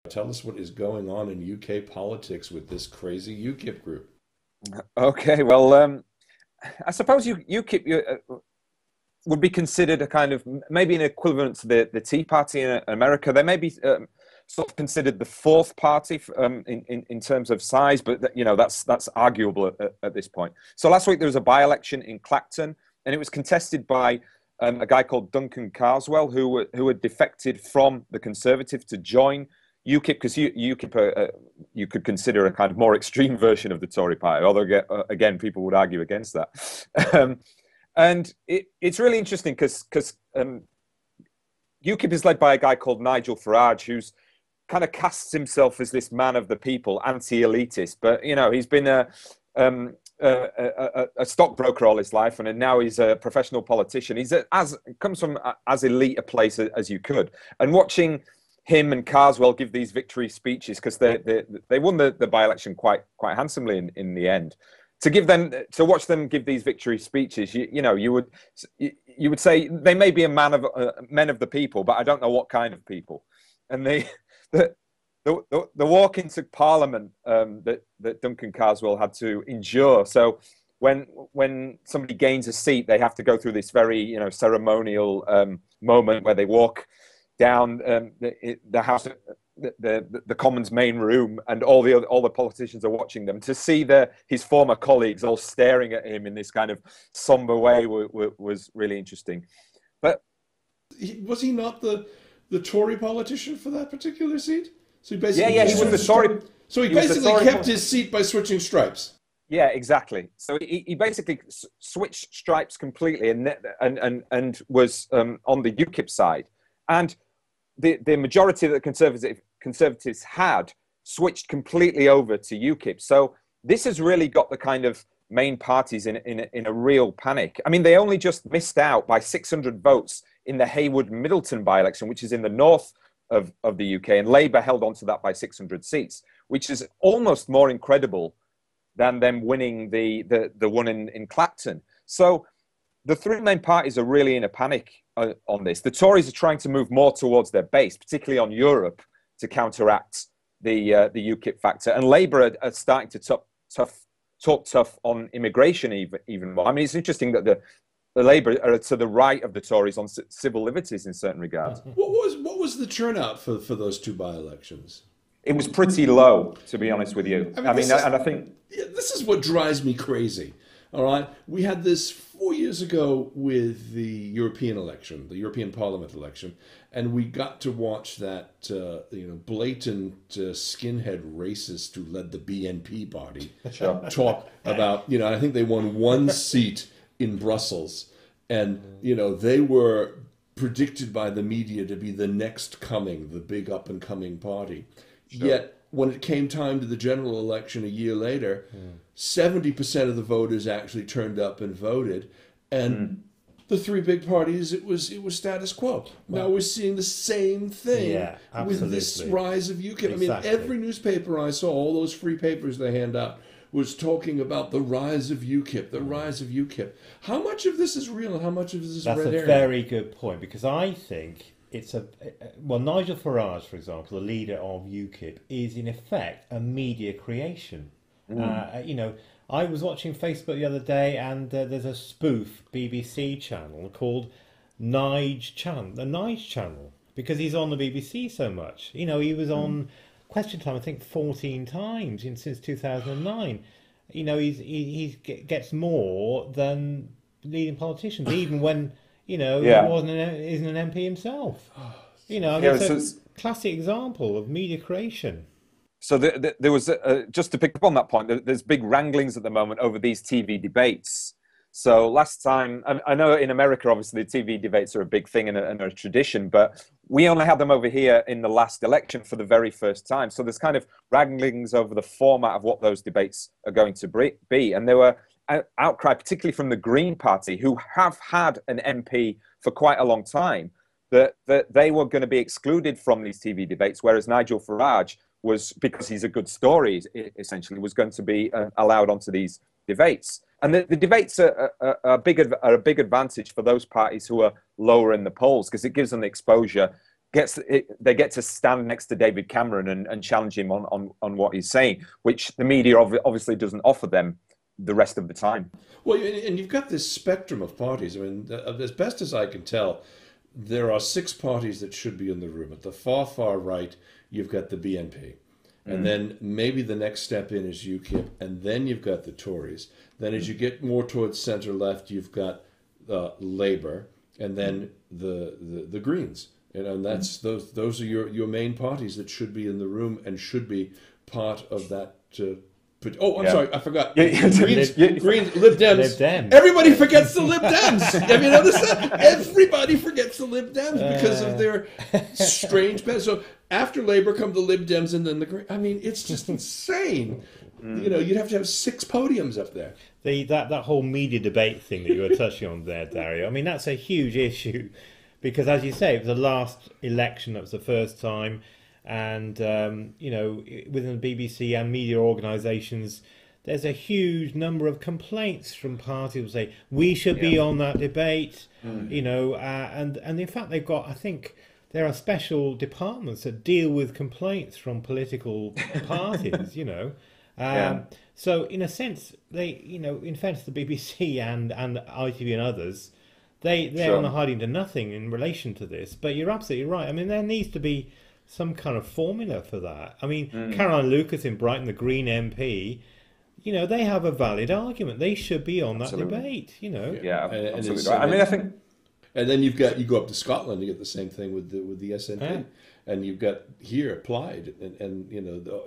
Tell us what is going on in UK politics with this crazy UKIP group. Okay, well, I suppose UKIP would be considered a kind of maybe an equivalent to the Tea Party in America. They may be sort of considered the fourth party in terms of size, but you know that's arguable at this point. So last week there was a by-election in Clacton, and it was contested by a guy called Duncan Carswell, who had defected from the Conservative to join UKIP, because UKIP you could consider a kind of more extreme version of the Tory party, although again people would argue against that. And it's really interesting because UKIP is led by a guy called Nigel Farage, who's kind of casts himself as this man of the people, anti-elitist, but you know he's been a stockbroker all his life, and now he's a professional politician. Comes from as elite a place as you could, and watching him and Carswell give these victory speeches, because they won the by-election quite handsomely in the end. To watch them give these victory speeches, you would say they may be men of the people, but I don't know what kind of people. And the walk into Parliament that Duncan Carswell had to endure. So when somebody gains a seat, they have to go through this very ceremonial moment where they walk down the House, the Commons main room, and all the politicians are watching them. To see his former colleagues all staring at him in this kind of somber way was really interesting. But was he not the Tory politician for that particular seat? So he basically he was the Tory. So he basically kept his seat by switching stripes. Yeah, exactly. So he basically switched stripes completely, and was on the UKIP side, and the majority that the Conservatives had switched completely over to UKIP. So this has really got the kind of main parties in a real panic. I mean, they only just missed out by 600 votes in the Haywood-Middleton by-election, which is in the north of the UK, and Labour held on to that by 600 seats, which is almost more incredible than them winning the one in Clacton. So the three main parties are really in a panic on this. The Tories are trying to move more towards their base, particularly on Europe, to counteract the UKIP factor. And Labour are starting to talk tough on immigration even more. I mean, it's interesting that the Labour are to the right of the Tories on civil liberties in certain regards. What was the turnout for those two by-elections? It was pretty low, to be honest with you. I think this is what drives me crazy. All right, we had this 4 years ago with the European election, the European Parliament election, and we got to watch that blatant skinhead racist who led the BNP party talk about I think they won one seat in Brussels, and they were predicted by the media to be the next coming, the big up and coming party. Sure. Yet when it came time to the general election a year later, 70% of the voters actually turned up and voted, and the three big parties, it was status quo. Well, now we're seeing the same thing with this rise of UKIP. Exactly. I mean, every newspaper I saw, all those free papers they hand out, was talking about the rise of UKIP, the rise of UKIP. How much of this is real and how much of this is red herring? That's a very good point, because I think it's Nigel Farage, for example, the leader of UKIP, is in effect a media creation. I was watching Facebook the other day, and there's a spoof BBC channel called the Nige Channel, because he's on the BBC so much. He was on Question Time, I think, 14 times since 2009. He gets more than leading politicians, even when he isn't an MP himself. It's a classic example of media creation. So there was, just to pick up on that point, there's big wranglings at the moment over these TV debates. So last time, I know in America, obviously, the TV debates are a big thing and a tradition, but we only had them over here in the last election for the very first time. So there's kind of wranglings over the format of what those debates are going to be. And there were outcry, particularly from the Green Party, who have had an MP for quite a long time, that they were going to be excluded from these TV debates, whereas Nigel Farage was, because he's a good story, essentially, was going to be allowed onto these debates. And the debates are a big advantage for those parties who are lower in the polls, because it gives them the exposure they get to stand next to David Cameron and challenge him on what he's saying, which the media obviously doesn't offer them the rest of the time. Well, and you've got this spectrum of parties. I mean, as best as I can tell, there are 6 parties that should be in the room. At the far right, you've got the BNP. And then maybe the next step in is UKIP, and then you've got the Tories. Then as you get more towards centre left, you've got Labour, and then the Greens. And that's those are your main parties that should be in the room and should be part of that. I'm sorry, I forgot. Greens, Lib Dems. Everybody forgets the Lib Dems. Have you noticed that? Everybody forgets the Lib Dems because of their strange. So after Labour come the Lib Dems and then the Greens. I mean, it's just insane. You'd have to have 6 podiums up there. That whole media debate thing that you were touching on there, Dario. I mean, that's a huge issue because, as you say, it was the last election. That was the first time. And, within the BBC and media organisations, there's a huge number of complaints from parties who say, we should be on that debate, and in fact, they've got, I think, there are special departments that deal with complaints from political parties, So, in a sense, they, in fact, the BBC and ITV and others, they're on a hiding to nothing in relation to this. But you're absolutely right. I mean, there needs to be some kind of formula for that. I mean, Caroline Lucas in Brighton, the Green MP, they have a valid argument. They should be on that debate, Yeah, absolutely right. I mean, I think... And then you go up to Scotland, you get the same thing with the SNP. And you've got here applied. And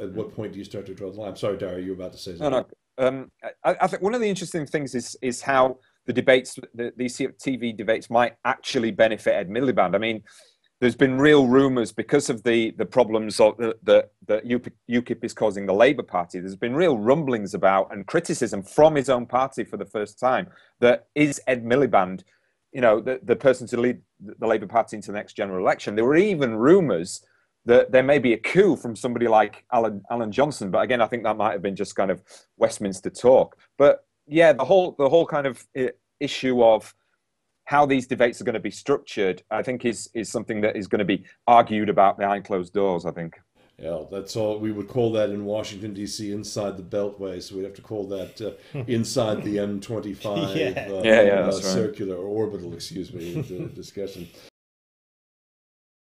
at what point do you start to draw the line? I'm sorry, Dario, you were about to say something. No. I think one of the interesting things is how the debates, these TV debates might actually benefit Ed Miliband. I mean, there's been real rumours because of the problems that UKIP is causing the Labour Party. There's been real rumblings about and criticism from his own party for the first time that is Ed Miliband, the person to lead the Labour Party into the next general election. There were even rumours that there may be a coup from somebody like Alan Johnson, but again, I think that might have been just kind of Westminster talk. But yeah, the whole kind of issue of how these debates are going to be structured, I think, is something that is going to be argued about behind closed doors, I think. Yeah, that's all. We would call that in Washington, D.C., inside the Beltway, so we'd have to call that inside the M25 that's right. circular or orbital, discussion.